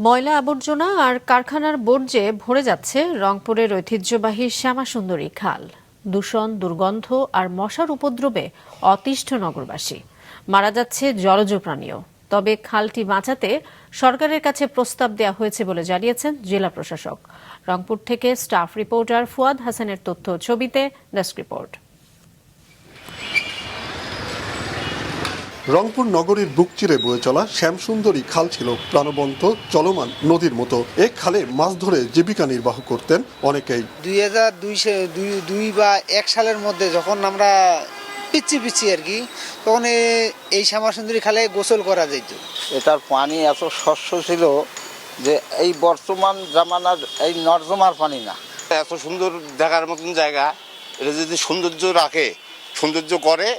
ময়লা আবর্জনা আর কারখানার বর্জ্যে ভরে যাচ্ছে রংপুরের ঐতিহ্যবাহী শ্যামাসুন্দরী খাল। দূষণ, দুর্গন্ধ আর মশার উপদ্রবে অতিষ্ঠ নগরবাসী। মারা যাচ্ছে জলজ প্রাণীও। তবে খালটি বাঁচাতে সরকারের কাছে প্রস্তাব দেওয়া হয়েছে বলে জানিয়েছেন জেলা প্রশাসক। রংপুর থেকে স্টাফ রিপোর্টার ফুয়াদ হাসানের তথ্য ছবিতে ডেস্ক রিপোর্ট। রংপুর নগরীর বুক চিরে বয়ে চলা শ্যামসুন্দরী খাল ছিল প্রাণবন্ত চলমান নদীর মতো। এই খালে মাছ ধরে জীবিকা নির্বাহ করতেন অনেকেই। 2002 বা 1 সালের মধ্যে যখন আমরা পিচ্ছি আর কি, তখন এই শ্যামাসুন্দরী খালে গোসল করা যেত। এটার পানি এত স্বচ্ছ ছিল যে এই বর্তমান জামানার এই নর্দমার পানি না। এত সুন্দর দেখার মতন জায়গা, এটা যদি সৌন্দর্য করে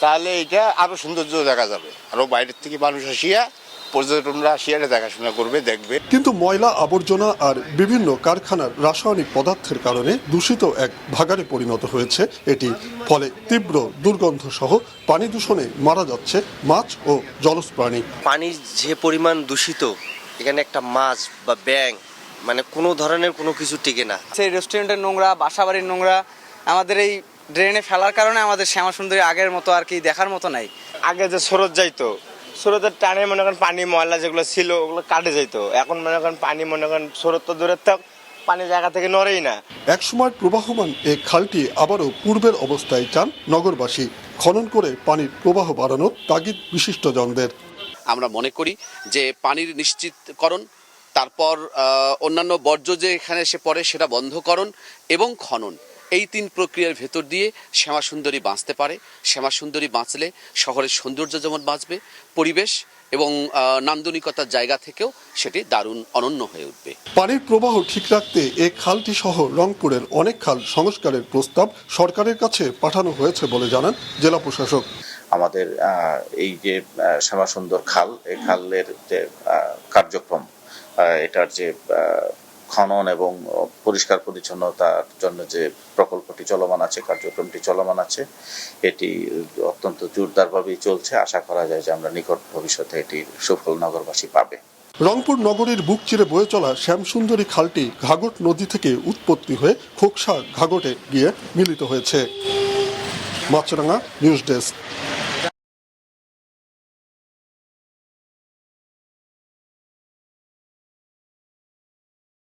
তাহলে এটা আরো সৌন্দর্য দেখা যাবে। আরো বাইরের থেকে মানুষ আসিয়া, পর্যটকরা আসিয়া দেখাশোনা করবে, দেখবে। কিন্তু ময়লা আবর্জনা আর বিভিন্ন কারখানার রাসায়নিক পদার্থের কারণে দূষিত এক ভাগাড়ে পরিণত হয়েছে এটি। ফলে তীব্র দুর্গন্ধ সহ পানি দূষণে মারা যাচ্ছে মাছ ও জলজ প্রাণী। পানির যে পরিমাণ দূষিত, এখানে একটা মাছ বা ব্যাঙ মানে কোনো ধরনের কোনো কিছু টিকে না। সেই রেস্টুরেন্টের নোংরা, বাসাবাড়ির নোংরা আমাদের এই ড্রেনে ফেলার কারণে আমাদের শ্যামাসুন্দরী আগের মতো আর কি দেখার মতো নাই। আগে যে স্রোত যাইতো, স্রোতের টানে মনে করেন পানি ময়লা যেগুলো ছিল ওগুলো কাটে যাইতো। এখন মনে করেন পানি স্রোত তো দূরের থাক, পানি জায়গা থেকে নড়েই না। একসময় প্রবাহমান এই খালটি আবারও পূর্বের অবস্থায় চান নগরবাসী। খনন করে পানির প্রবাহ বাড়ানোর তাগিদ বিশিষ্টজনদের। আমরা মনে করি যে পানির নিশ্চিতকরণ, তারপর অন্যান্য বর্জ্য যে এখানে এসে পড়ে সেটা বন্ধকরণ এবং খনন, এই 3 প্রক্রিয়ার ভেতর দিয়ে শ্যামাসুন্দরী বাঁচতে পারে। শ্যামাসুন্দরী বাঁচলে শহরের সৌন্দর্য যেমন বাঁচবে, পরিবেশ এবং নান্দনিকতার জায়গা থেকেও সেটি দারুণ অনন্য হয়ে উঠবে। পানির প্রবাহ ঠিক রাখতে এই খালটি সহ রংপুরের অনেক খাল সংস্কারের প্রস্তাব সরকারের কাছে পাঠানো হয়েছে বলে জানান জেলা প্রশাসক। আমাদের এই যে শ্যামাসুন্দর খাল, এই খালের যে কার্যক্রম, এটার যে খনন এবং পরিষ্কার পরিচ্ছন্নতার জন্য যে প্রকল্পটি চলমান আছে, কার্যক্রমটি চলমান আছে, এটি অত্যন্ত জোরদারভাবেই চলছে। আশা করা যায় যে আমরা নিকট ভবিষ্যতে এটির সুফল নগরবাসী পাবে। রংপুর নগরীর বুক চিরে বয়ে চলা শ্যামসুন্দরী খালটি ঘাঘট নদী থেকে উৎপত্তি হয়ে খোকসা ঘাঘটে গিয়ে মিলিত হয়েছে। মাছরাঙা, নিউজ ডেস্ক।